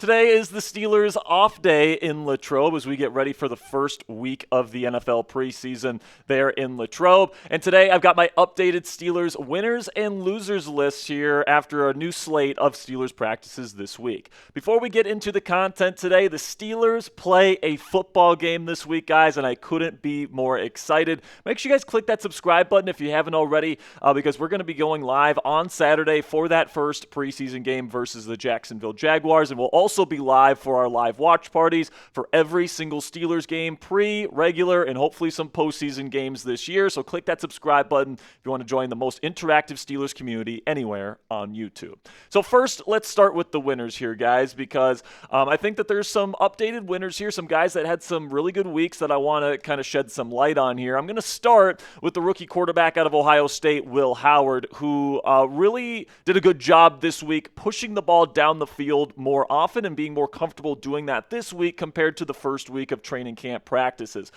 today is the Steelers' off day in Latrobe as we get ready for the first week of the NFL preseason there in Latrobe. And today I've got my updated Steelers winners and losers list here after a new slate of Steelers practices this week. Before we get into the content today, the Steelers play a football game this week, guys, and I couldn't be more excited. Make sure you guys click that subscribe button if you haven't already, because we're going to be going live on Saturday for that first preseason game versus the Jacksonville Jaguars. And we'll also be live for our live watch parties for every single Steelers game, pre-regular, and hopefully some postseason games this year. So click that subscribe button if you want to join the most interactive Steelers community anywhere on YouTube. So first, let's start with the winners here, guys, because I think that there's some updated winners here, some guys that had some really good weeks that I want to kind of shed some light on here. I'm going to start with the rookie quarterback out of Ohio State, Will Howard, who really did a good job this week pushing the ball down the field more often and being more comfortable doing that this week compared to the first week of training camp practices.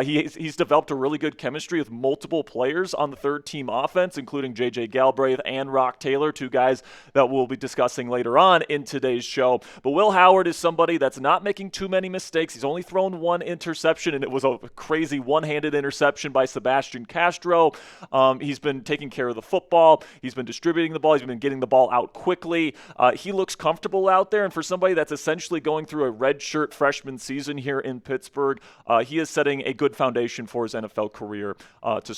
He's developed a really good chemistry with multiple players on the third-team offense, including J.J. Galbraith and Rock Taylor, two guys that we'll be discussing later on in today's show. But Will Howard is somebody that's not making too many mistakes. He's only thrown one interception, and it was a crazy one-handed interception by Sebastian Castro. He's been taking care of the football. He's been distributing the ball. He's been getting the ball out quickly. He looks comfortable out there, and for somebody that's essentially going through a redshirt freshman season here in Pittsburgh, he is setting a good foundation for his NFL career to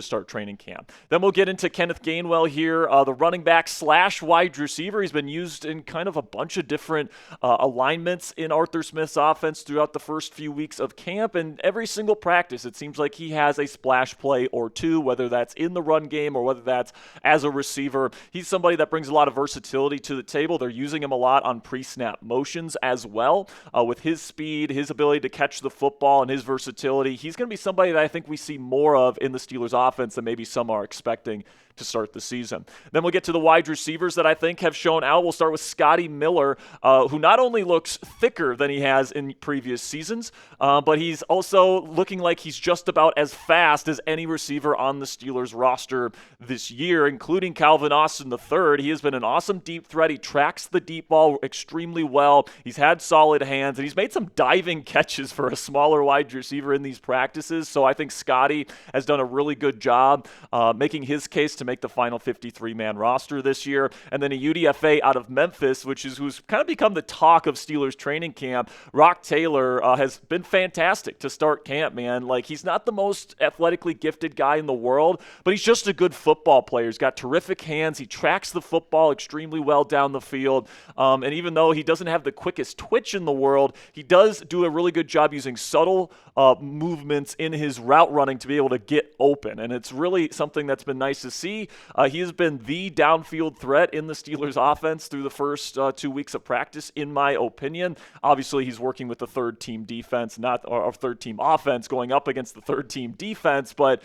start training camp. Then we'll get into Kenneth Gainwell here, the running back / wide receiver. He's been used in kind of a bunch of different alignments in Arthur Smith's offense throughout the first few weeks of camp, and every single practice it seems like he has a splash play or two, whether that's in the run game or whether that's as a receiver. He's somebody that brings a lot of versatility to the table. They're using him a lot on pre-snap motions as well. With his speed, his ability to catch the football, and his versatility, he's going to be somebody that I think we see more of in the Steelers offense than maybe some are expecting to start the season. Then we'll get to the wide receivers that I think have shown out. We'll start with Scotty Miller, who not only looks thicker than he has in previous seasons, but he's also looking like he's just about as fast as any receiver on the Steelers roster this year, including Calvin Austin III. He has been an awesome deep threat. He tracks the deep ball extremely well. He's had solid hands, and he's made some diving catches for a smaller wide receiver in these practices. So I think Scotty has done a really good job making his case to make the final 53-man roster this year. And then a UDFA out of Memphis, who's kind of become the talk of Steelers training camp. Rock Taylor has been fantastic to start camp, man. Like, he's not the most athletically gifted guy in the world, but he's just a good football player. He's got terrific hands. He tracks the football extremely well down the field. And even though he doesn't have the quickest twitch in the world, he does do a really good job using subtle movements in his route running to be able to get open. And it's really something that's been nice to see. He has been the downfield threat in the Steelers offense through the first 2 weeks of practice, in my opinion. Obviously, he's working with the third-team defense, or third-team offense, going up against the third-team defense, but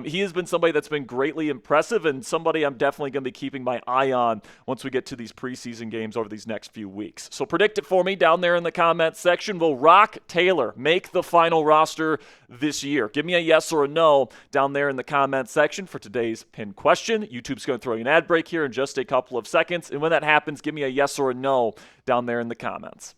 he has been somebody that's been greatly impressive and somebody I'm definitely going to be keeping my eye on once we get to these preseason games over these next few weeks. So predict it for me down there in the comments section. Will Rock Taylor make the final roster this year? Give me a yes or a no down there in the comments section for today's pin question. YouTube's going to throw you an ad break here in just a couple of seconds, and when that happens, give me a yes or a no down there in the comments.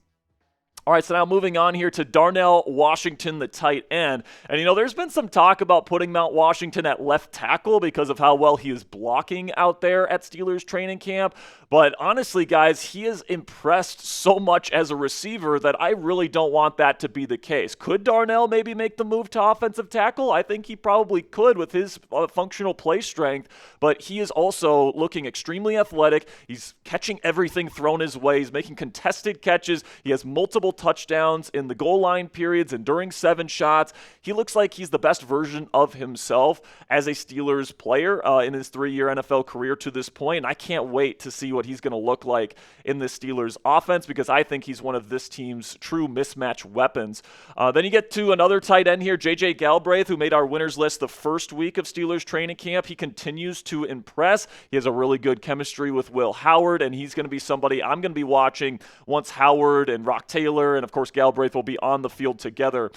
All right, so now moving on here to Darnell Washington, the tight end. And, there's been some talk about putting Mount Washington at left tackle because of how well he is blocking out there at Steelers training camp. But honestly, guys, he has impressed so much as a receiver that I really don't want that to be the case. Could Darnell maybe make the move to offensive tackle? I think he probably could with his functional play strength, but he is also looking extremely athletic. He's catching everything thrown his way. He's making contested catches. He has multiple touchdowns in the goal line periods and during 7 shots. He looks like he's the best version of himself as a Steelers player in his 3-year NFL career to this point. And I can't wait to see what he's going to look like in the Steelers offense, because I think he's one of this team's true mismatch weapons. Then you get to another tight end here, J.J. Galbraith, who made our winners list the first week of Steelers training camp. He continues to impress. He has a really good chemistry with Will Howard, and he's going to be somebody I'm going to be watching once Howard and Rock Taylor and, of course, Galbraith will be on the field together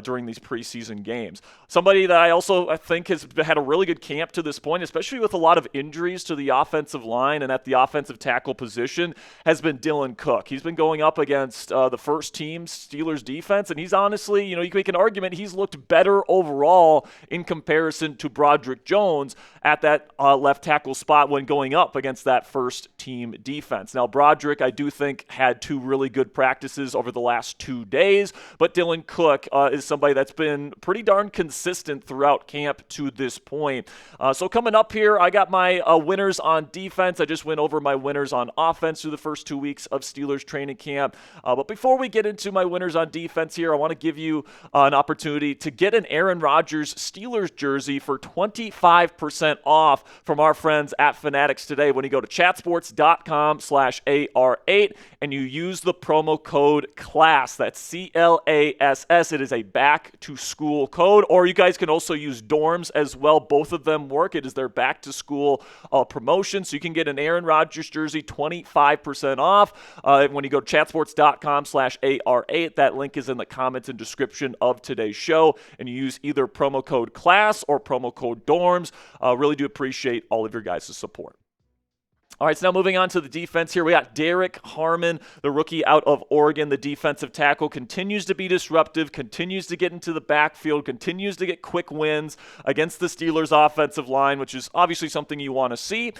during these preseason games. Somebody that I think has had a really good camp to this point, especially with a lot of injuries to the offensive line and at the offensive tackle position, has been Dylan Cook. He's been going up against the first team Steelers defense, and he's honestly, you can make an argument he's looked better overall in comparison to Broderick Jones at that left tackle spot when going up against that first team defense. Now, Broderick, I do think, had 2 really good practices over the last 2 days, but Dylan Cook is somebody that's been pretty darn consistent throughout camp to this point. So coming up here, I got my winners on defense. I just went over my winners on offense through the first 2 weeks of Steelers training camp. But before we get into my winners on defense here, I want to give you an opportunity to get an Aaron Rodgers Steelers jersey for 25% off from our friends at Fanatics today when you go to chatsports.com/AR8 and you use the promo code CLASS. That's CLASS. It is a back-to-school code, or you guys can also use dorms as well. Both of them work. It is their back-to-school promotion, so you can get an Aaron Rodgers jersey 25% off when you go to chatsports.com/AR8. That link is in the comments and description of today's show, and you use either promo code CLASS or promo code DORMS. Really do appreciate all of your guys' support. All right, so now moving on to the defense here. We got Derek Harmon, the rookie out of Oregon, the defensive tackle, continues to be disruptive, continues to get into the backfield, continues to get quick wins against the Steelers' offensive line, which is obviously something you want to see.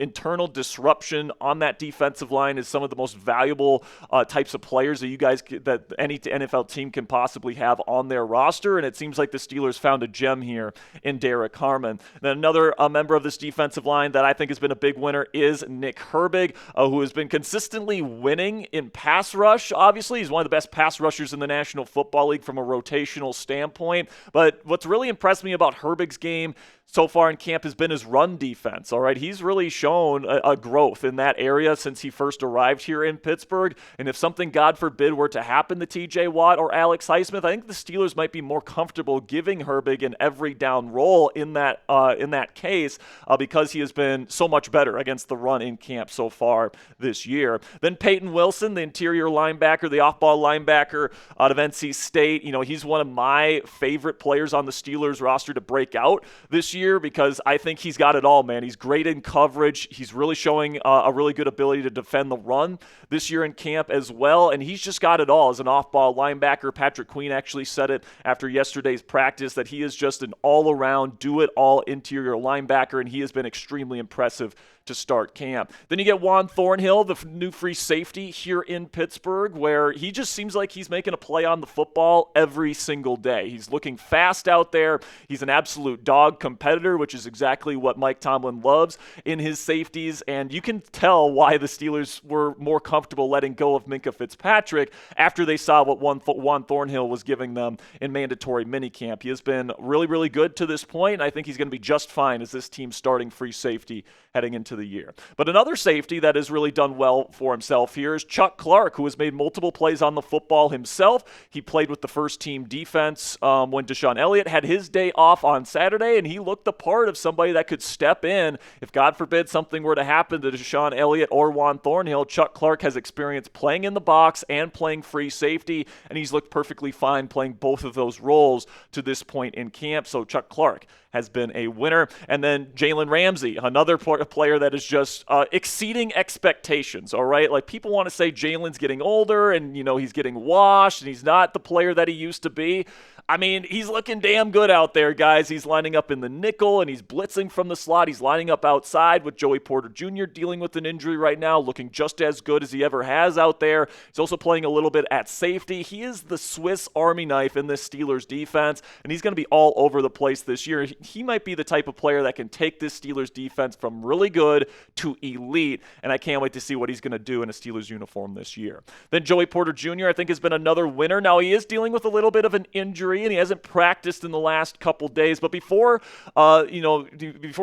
Internal disruption on that defensive line is some of the most valuable types of players that any NFL team can possibly have on their roster, and it seems like the Steelers found a gem here in Derek Harmon. Then another member of this defensive line that I think has been a big winner is Nick Herbig, who has been consistently winning in pass rush. Obviously, he's one of the best pass rushers in the National Football League from a rotational standpoint. But what's really impressed me about Herbig's game so far in camp has been his run defense. All right, he's really shown a growth in that area since he first arrived here in Pittsburgh. And if something, God forbid, were to happen to T.J. Watt or Alex Highsmith, I think the Steelers might be more comfortable giving Herbig an every down role in that case because he has been so much better against the run in camp so far this year. Then Peyton Wilson, the interior linebacker, the off-ball linebacker out of NC State. He's one of my favorite players on the Steelers roster to break out this year because I think he's got it all, man. He's great in coverage. He's really showing a really good ability to defend the run this year in camp as well, and he's just got it all as an off-ball linebacker. Patrick Queen actually said it after yesterday's practice that he is just an all-around, do-it-all interior linebacker, and he has been extremely impressive to start camp. Then you get Juan Thornhill, the new free safety here in Pittsburgh, where he just seems like he's making a play on the football every single day. He's looking fast out there. He's an absolute dog competitor, which is exactly what Mike Tomlin loves in his safeties, and you can tell why the Steelers were more comfortable letting go of Minkah Fitzpatrick after they saw what Juan Thornhill was giving them in mandatory minicamp. He has been really, really good to this point, and I think he's going to be just fine as this team's starting free safety heading into the year. But another safety that has really done well for himself here is Chuck Clark, who has made multiple plays on the football himself. He played with the first team defense when Deshaun Elliott had his day off on Saturday, and he looked the part of somebody that could step in if, God forbid, something were to happen to Deshaun Elliott or Juan Thornhill. Chuck Clark has experience playing in the box and playing free safety, and he's looked perfectly fine playing both of those roles to this point in camp. So Chuck Clark has been a winner. And then Jalen Ramsey, another player that is just exceeding expectations, all right? Like, people want to say Jalen's getting older and, he's getting washed and he's not the player that he used to be. I mean, he's looking damn good out there, guys. He's lining up in the nickel, and he's blitzing from the slot. He's lining up outside with Joey Porter Jr. dealing with an injury right now, looking just as good as he ever has out there. He's also playing a little bit at safety. He is the Swiss Army knife in this Steelers defense, and he's going to be all over the place this year. He might be the type of player that can take this Steelers defense from really good to elite, and I can't wait to see what he's going to do in a Steelers uniform this year. Then Joey Porter Jr., I think, has been another winner. Now, he is dealing with a little bit of an injury injury, and he hasn't practiced in the last couple days. But before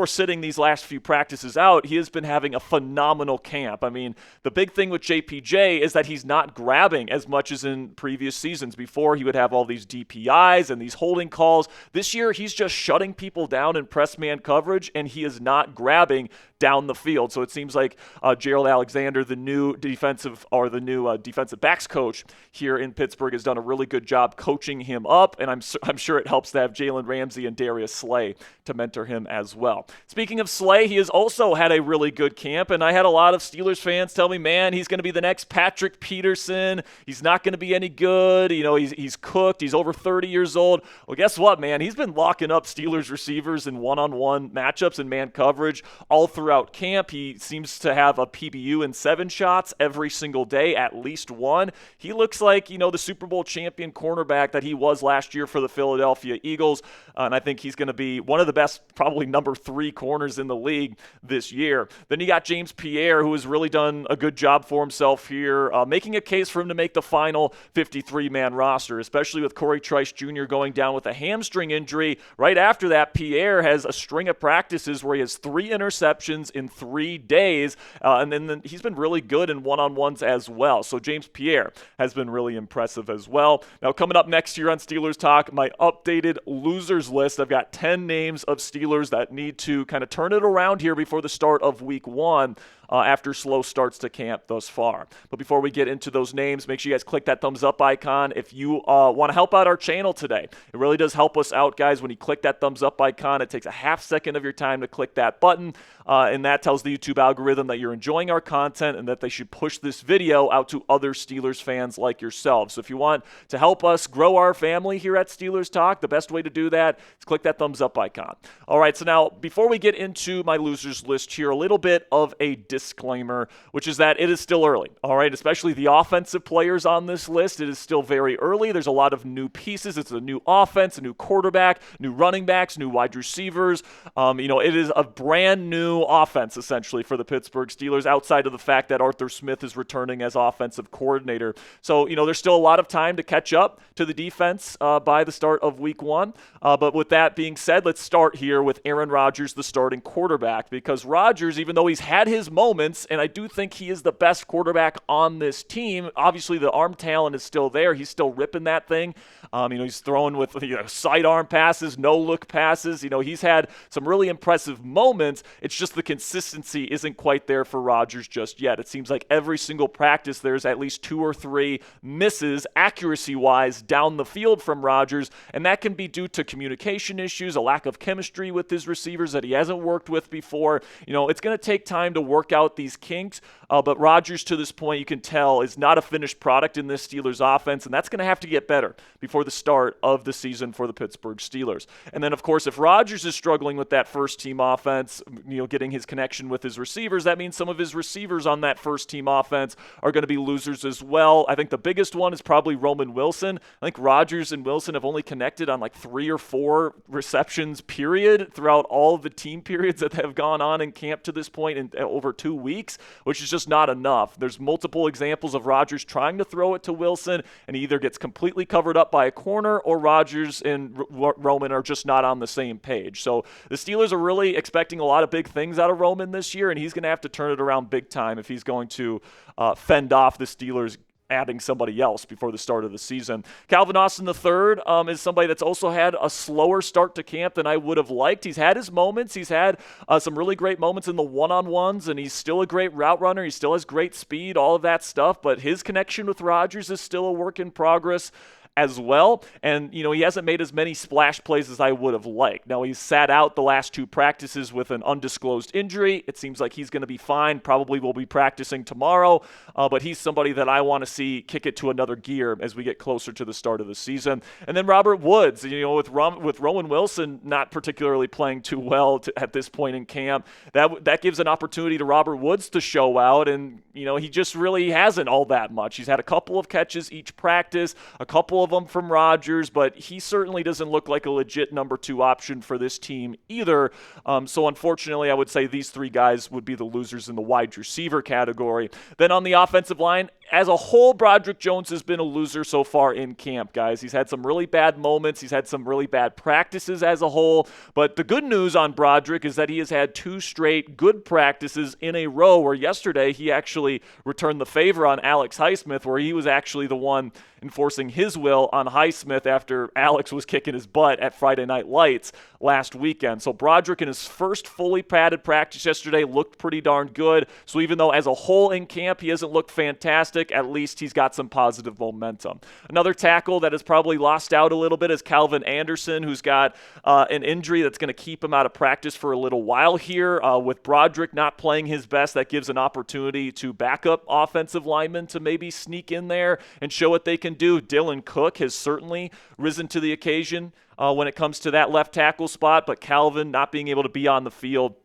sitting these last few practices out, he has been having a phenomenal camp. I mean, the big thing with JPJ is that he's not grabbing as much as in previous seasons. Before, he would have all these DPIs and these holding calls. This year, he's just shutting people down in press man coverage, and he is not grabbing down the field. So it seems like Gerald Alexander, the new defensive backs coach here in Pittsburgh, has done a really good job coaching him up, and I'm sure it helps to have Jalen Ramsey and Darius Slay to mentor him as well. Speaking of Slay, he has also had a really good camp, and I had a lot of Steelers fans tell me, man, he's going to be the next Patrick Peterson. He's not going to be any good. He's cooked. He's over 30 years old. Well, guess what, man? He's been locking up Steelers receivers in one-on-one matchups and man coverage all throughout camp. He seems to have a PBU in 7 shots every single day, at least one. He looks like, the Super Bowl champion cornerback that he was last year for the Philadelphia Eagles, and I think he's going to be one of the best, probably number 3 corners in the league this year. Then you got James Pierre, who has really done a good job for himself here, making a case for him to make the final 53-man roster, especially with Corey Trice Jr. going down with a hamstring injury. Right after that, Pierre has a string of practices where he has 3 interceptions in 3 days, and then he's been really good in one-on-ones as well. So James Pierre has been really impressive as well. Now, coming up next year on Steelers Talk, my updated losers list. I've got 10 names of Steelers that need to kind of turn it around here before the start of Week 1. After slow starts to camp thus far. But before we get into those names, make sure you guys click that thumbs up icon if you want to help out our channel today. It really does help us out, guys. When you click that thumbs up icon, it takes a half second of your time to click that button, and that tells the YouTube algorithm that you're enjoying our content and that they should push this video out to other Steelers fans like yourselves. So if you want to help us grow our family here at Steelers Talk, the best way to do that is click that thumbs up icon. All right, so now before we get into my losers list here, a little bit of a disclaimer, which is that it is still early, all right? Especially the offensive players on this list, it is still very early. There's a lot of new pieces. It's a new offense, a new quarterback, new running backs, new wide receivers. It is a brand new offense, essentially, for the Pittsburgh Steelers, outside of the fact that Arthur Smith is returning as offensive coordinator. So, there's still a lot of time to catch up to the defense by the start of Week 1. But with that being said, let's start here with Aaron Rodgers, the starting quarterback, because Rodgers, even though he's had his moments, and I do think he is the best quarterback on this team. Obviously, the arm talent is still there. He's still ripping that thing. He's throwing with sidearm passes, no-look passes. He's had some really impressive moments. It's just the consistency isn't quite there for Rodgers just yet. It seems like every single practice there's at least 2 or 3 misses accuracy-wise down the field from Rodgers, and that can be due to communication issues, a lack of chemistry with his receivers that he hasn't worked with before. It's going to take time to work out these kinks, but Rodgers, to this point, you can tell, is not a finished product in this Steelers offense, and that's going to have to get better before the start of the season for the Pittsburgh Steelers. And then, of course, if Rodgers is struggling with that first-team offense, getting his connection with his receivers, that means some of his receivers on that first-team offense are going to be losers as well. I think the biggest one is probably Roman Wilson. I think Rodgers and Wilson have only connected on like 3 or 4 receptions, period, throughout all of the team periods that have gone on in camp to this point in over 2 weeks, which is just not enough. There's multiple examples of Rodgers trying to throw it to Wilson, and he either gets completely covered up by a corner or Rodgers and Roman are just not on the same page. So the Steelers are really expecting a lot of big things out of Roman this year, and he's going to have to turn it around big time if he's going to fend off the Steelers adding somebody else before the start of the season. Calvin Austin III is somebody that's also had a slower start to camp than I would have liked. He's had his moments. He's had some really great moments in the one-on-ones, and he's still a great route runner. He still has great speed, all of that stuff, but his connection with Rodgers is still a work in progress as well, and he hasn't made as many splash plays as I would have liked. Now, he's sat out the last 2 practices with an undisclosed injury. It seems like he's going to be fine, probably will be practicing tomorrow, but he's somebody that I want to see kick it to another gear as we get closer to the start of the season. And then Robert Woods, with Roman Wilson not particularly playing too well at this point in camp, that gives an opportunity to Robert Woods to show out, and he just really hasn't all that much. He's had a couple of catches each practice, a couple of them from Rodgers, but he certainly doesn't look like a legit number 2 option for this team either. So unfortunately, I would say these 3 guys would be the losers in the wide receiver category. Then on the offensive line, as a whole, Broderick Jones has been a loser so far in camp, guys. He's had some really bad moments. He's had some really bad practices as a whole. But the good news on Broderick is that he has had 2 straight good practices in a row, where yesterday he actually returned the favor on Alex Highsmith, where he was actually the one enforcing his will on Highsmith after Alex was kicking his butt at Friday Night Lights last weekend. So Broderick in his first fully padded practice yesterday looked pretty darn good. So even though as a whole in camp he hasn't looked fantastic, at least he's got some positive momentum. Another tackle that has probably lost out a little bit is Calvin Anderson, who's got an injury that's going to keep him out of practice for a little while here. With Broderick not playing his best, that gives an opportunity to backup offensive linemen to maybe sneak in there and show what they can do. Dylan Cook has certainly risen to the occasion when it comes to that left tackle spot, but Calvin not being able to be on the field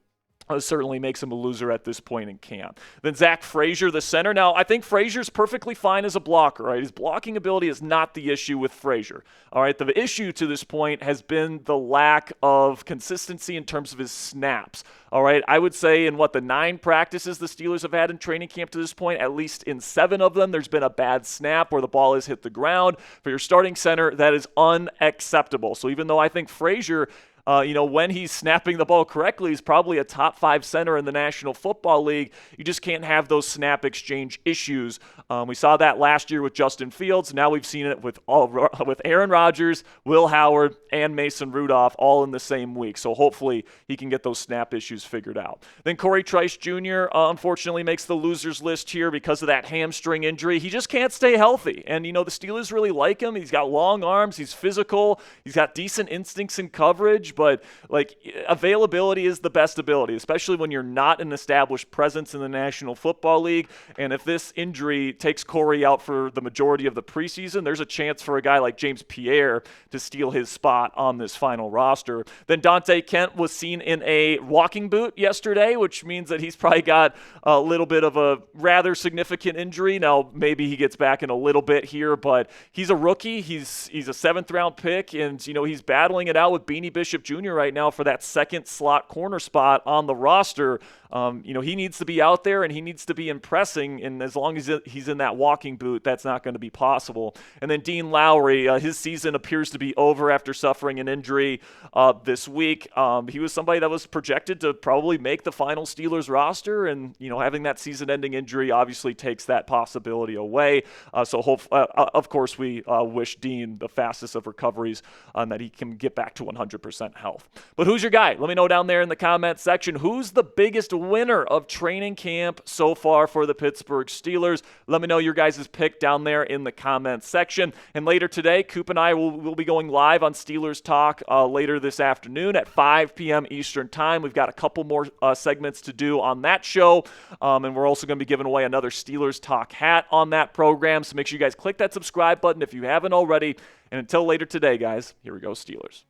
certainly makes him a loser at this point in camp. Then Zach Frazier, the center. Now, I think Frazier's perfectly fine as a blocker, right? His blocking ability is not the issue with Frazier, all right? The issue to this point has been the lack of consistency in terms of his snaps, all right? I would say in the 9 practices the Steelers have had in training camp to this point, at least in 7 of them, there's been a bad snap where the ball has hit the ground. For your starting center, that is unacceptable. So even though I think Frazier, when he's snapping the ball correctly, he's probably a top 5 center in the National Football League. You just can't have those snap exchange issues. We saw that last year with Justin Fields. Now we've seen it with Aaron Rodgers, Will Howard, and Mason Rudolph all in the same week. So hopefully he can get those snap issues figured out. Then Corey Trice Jr. Unfortunately makes the losers list here because of that hamstring injury. He just can't stay healthy. And, the Steelers really like him. He's got long arms. He's physical. He's got decent instincts in coverage. But availability is the best ability, especially when you're not an established presence in the National Football League. And if this injury takes Corey out for the majority of the preseason, there's a chance for a guy like James Pierre to steal his spot on this final roster. Then Dante Kent was seen in a walking boot yesterday, which means that he's probably got a little bit of a rather significant injury. Now, maybe he gets back in a little bit here, but he's a rookie. He's a 7th-round pick, and, he's battling it out with Beanie Bishop Jr. right now for that second slot corner spot on the roster. He needs to be out there and he needs to be impressing, and as long as he's in that walking boot, that's not going to be possible. And then Dean Lowry, his season appears to be over after suffering an injury this week. He was somebody that was projected to probably make the final Steelers roster, and having that season-ending injury obviously takes that possibility away. Of course, we wish Dean the fastest of recoveries and that he can get back to 100% health. But who's your guy? Let me know down there in the comments section. Who's the biggest winner of training camp so far for the Pittsburgh Steelers? Let me know your guys' pick down there in the comments section. And later today, Coop and I will be going live on Steelers Talk later this afternoon at 5 p.m. Eastern Time. We've got a couple more segments to do on that show, and we're also going to be giving away another Steelers Talk hat on that program. So make sure you guys click that subscribe button if you haven't already. And until later today, guys, here we go, Steelers.